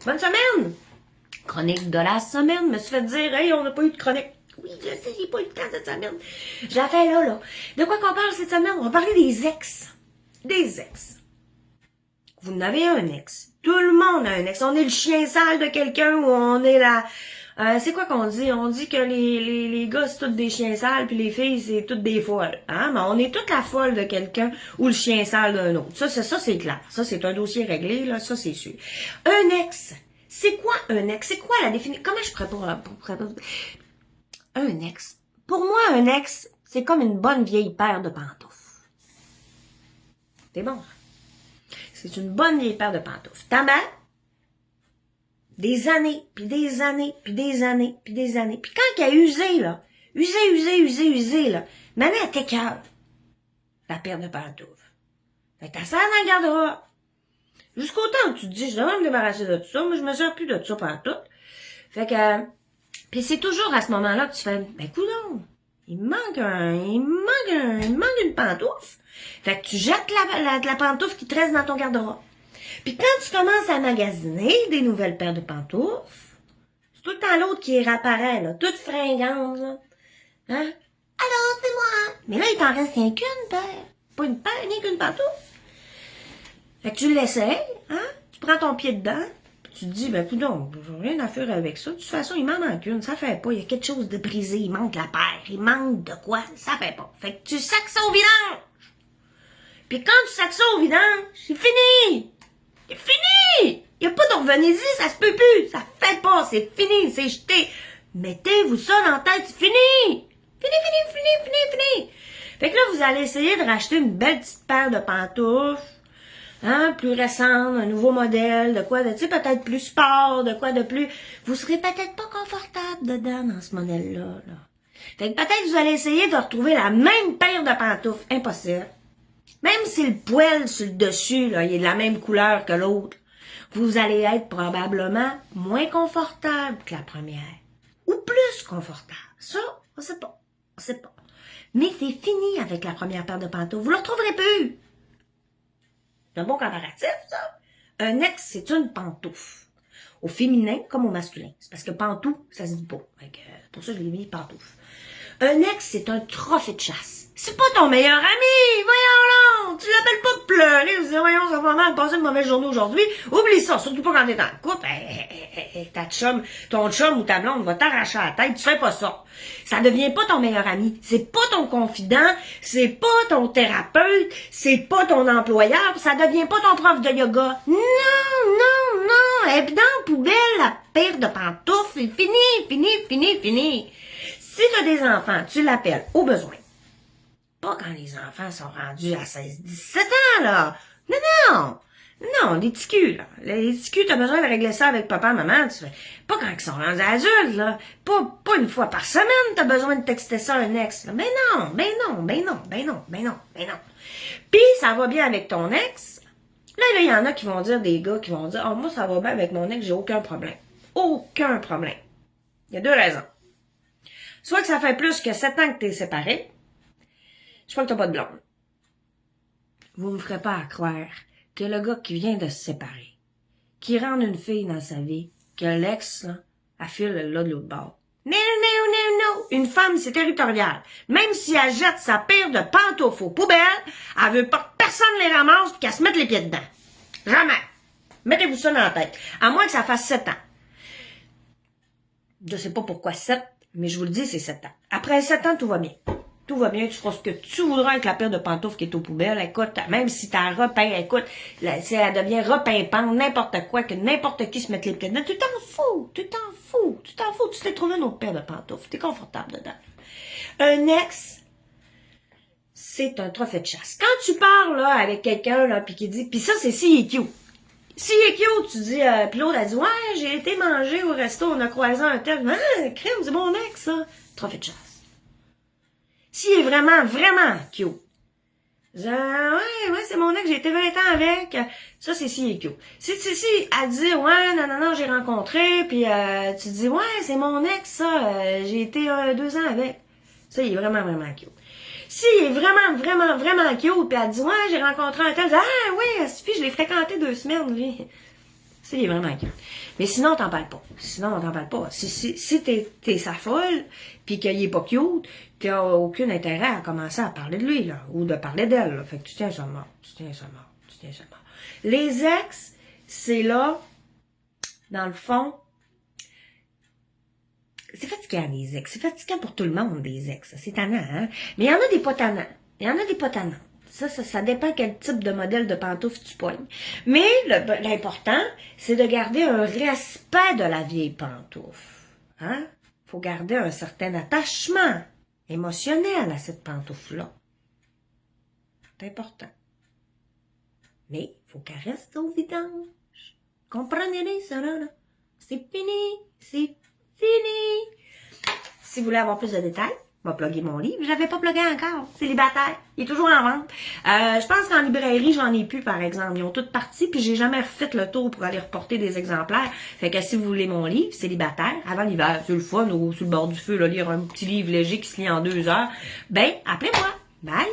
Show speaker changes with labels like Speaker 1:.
Speaker 1: Bonne semaine! Chronique de la semaine. Je me suis fait dire, hey, on n'a pas eu de chronique. Oui, je sais, j'ai pas eu le temps cette semaine. Je la fais là. De quoi qu'on parle cette semaine? On va parler des ex. Des ex. Vous en avez un ex. Tout le monde a un ex. On est le chien sale de quelqu'un ou on est la... c'est quoi qu'on dit? On dit que les gars, c'est tous des chiens sales, puis les filles, c'est toutes des folles. Hein? Mais on est toute la folle de quelqu'un ou le chien sale d'un autre. Ça, c'est clair. Ça, c'est un dossier réglé, là. Ça, c'est sûr. Un ex. C'est quoi un ex? C'est quoi la définition? Comment je pourrais pour un ex? Pour moi, un ex, c'est comme une bonne vieille paire de pantoufles. C'est bon. C'est une bonne vieille paire de pantoufles. Ta mère, des années, puis des années, puis des années, puis des années. Puis quand elle a usé, là, usé, là, maintenant, elle t'écœure, la paire de pantoufles. Fait que t'as ça dans le garde-robe. Jusqu'au temps où tu te dis, je devrais me débarrasser de tout ça, mais je me sers plus de tout ça pendant tout. Fait que, puis c'est toujours à ce moment-là que tu fais, ben coudonc, il me manque une pantoufle. Fait que tu jettes la pantoufle qui te reste dans ton garde-robe. Puis quand tu commences à magasiner des nouvelles paires de pantoufles, c'est tout le temps l'autre qui réapparaît, là, toute fringante, là. Hein? Alors, c'est moi. Mais là, il t'en reste rien qu'une paire. Pas une paire, rien qu'une pantoufle. Fait que tu l'essayes, hein? Tu prends ton pied dedans, puis tu te dis, ben, coudonc, j'ai rien à faire avec ça. De toute façon, il m'en manque une, ça fait pas. Il y a quelque chose de brisé, il manque la paire, il manque de quoi, ça fait pas. Fait que tu sacs ça au vidange. Puis quand tu sacs ça au vidange, c'est fini! C'est fini! Il n'y a pas de revenez-y, ça se peut plus. Ça fait pas, c'est fini, c'est jeté. Mettez-vous ça dans la tête, c'est fini! Fini! Fait que là, vous allez essayer de racheter une belle petite paire de pantoufles. Hein, plus récente, un nouveau modèle, de quoi, tu sais, peut-être plus sport, de quoi de plus... Vous serez peut-être pas confortable dedans, dans ce modèle-là, là. Fait que peut-être vous allez essayer de retrouver la même paire de pantoufles. Impossible. Même si le poil sur le dessus, là, il est de la même couleur que l'autre, vous allez être probablement moins confortable que la première. Ou plus confortable. Ça, on sait pas. On sait pas. Mais c'est fini avec la première paire de pantoufles. Vous ne le retrouverez plus. C'est un bon comparatif, ça. Un ex, c'est une pantoufle. Au féminin comme au masculin. C'est parce que pantoufle, ça se dit pas. Pour ça, je l'ai mis pantoufle. Un ex, c'est un trophée de chasse. C'est pas ton meilleur ami, voyons là. Tu l'appelles pas pour pleurer, tu dis, voyons, ça va mal, passer une mauvaise journée aujourd'hui. Oublie ça, surtout pas quand t'es en couple. Ton chum ou ta blonde va t'arracher la tête, tu fais pas ça. Ça devient pas ton meilleur ami, c'est pas ton confident, c'est pas ton thérapeute, c'est pas ton employeur, ça devient pas ton prof de yoga. Non. Elle est dans la poubelle, la paire de pantoufles, c'est fini. Si tu as des enfants, tu l'appelles au besoin. Pas quand les enfants sont rendus à 16-17 ans, là. Non, les petits culs, là. Les petits culs, t'as besoin de régler ça avec papa, maman. Tu fais. Pas quand ils sont rendus adultes, là. Pas une fois par semaine, t'as besoin de texter ça à un ex, là. Ben non. Puis, ça va bien avec ton ex. Là, il y en a qui vont dire, des gars qui vont dire, moi, ça va bien avec mon ex, j'ai aucun problème. Aucun problème. Il y a deux raisons. Soit que ça fait plus que 7 ans que t'es séparé, je crois que t'as pas de blonde. Vous me ferez pas à croire que le gars qui vient de se séparer, qui rend une fille dans sa vie, que l'ex, là, elle file là de l'autre bord. Non. Une femme, c'est territorial. Même si elle jette sa paire de pantoufles aux poubelles, elle veut pas que personne les ramasse et qu'elle se mette les pieds dedans. Jamais. Mettez-vous ça dans la tête. À moins que ça fasse 7 ans. Je sais pas pourquoi 7, mais je vous le dis, c'est 7 ans. Après 7 ans, tout va bien. Tout va bien, tu feras ce que tu voudras avec la paire de pantoufles qui est aux poubelles. Écoute, même si t'as repeint, écoute, si elle devient repimpante, n'importe quoi, que n'importe qui se mette les pieds dedans, tu t'en fous. Tu t'es trouvé une autre paire de pantoufles. T'es confortable dedans. Un ex, c'est un trophée de chasse. Quand tu parles, là, avec quelqu'un, là, pis qui dit, pis ça, c'est si il est cute. Si il est cute, tu dis, pis l'autre, elle dit, ouais, j'ai été manger au resto, on a croisé un tel. Ah, crème, c'est mon ex, ça. Trophée de chasse. S'il est vraiment cute. Ouais, c'est mon ex, j'ai été 20 ans avec. Ça, c'est s'il est cute. Si elle dit, ouais, non, j'ai rencontré, puis tu dis, ouais, c'est mon ex, ça, j'ai été 2 ans avec. Ça, il est vraiment cute. S'il est vraiment cute, puis elle dit, ouais, j'ai rencontré un tel, ah oui, suffit, je l'ai fréquenté 2 semaines, lui. Ça, il est vraiment cute. Mais sinon, on t'en parle pas. Sinon, on t'en parle pas. Si t'es sa folle, puis qu'il est pas cute, t'as aucun intérêt à commencer à parler de lui, là, ou de parler d'elle, là. Fait que tu tiens ça mort. Tu tiens ça mort. Tu tiens ça mort. Les ex, c'est là, dans le fond, c'est fatigant, les ex. C'est fatigant pour tout le monde, les ex. C'est tannant, hein? Mais il y en a des pas tannants. Il y en a des pas tannants. Ça dépend quel type de modèle de pantoufle tu pognes. Mais l'important, c'est de garder un respect de la vieille pantoufle. Hein? Faut garder un certain attachement émotionnel à cette pantoufle-là. C'est important. Mais il faut qu'elle reste au vidange. Comprenez ça, là? C'est fini. C'est fini. Si vous voulez avoir plus de détails, je vais plugger mon livre. Je l'avais pas plugué encore. Célibataire. Il est toujours en vente. Je pense qu'en librairie, j'en ai plus, par exemple. Ils ont toutes parti, puis j'ai jamais refait le tour pour aller reporter des exemplaires. Fait que si vous voulez mon livre, Célibataire, avant l'hiver, sur le fun ou sur le bord du feu, là, lire un petit livre léger qui se lit en 2 heures, ben, appelez-moi. Bye!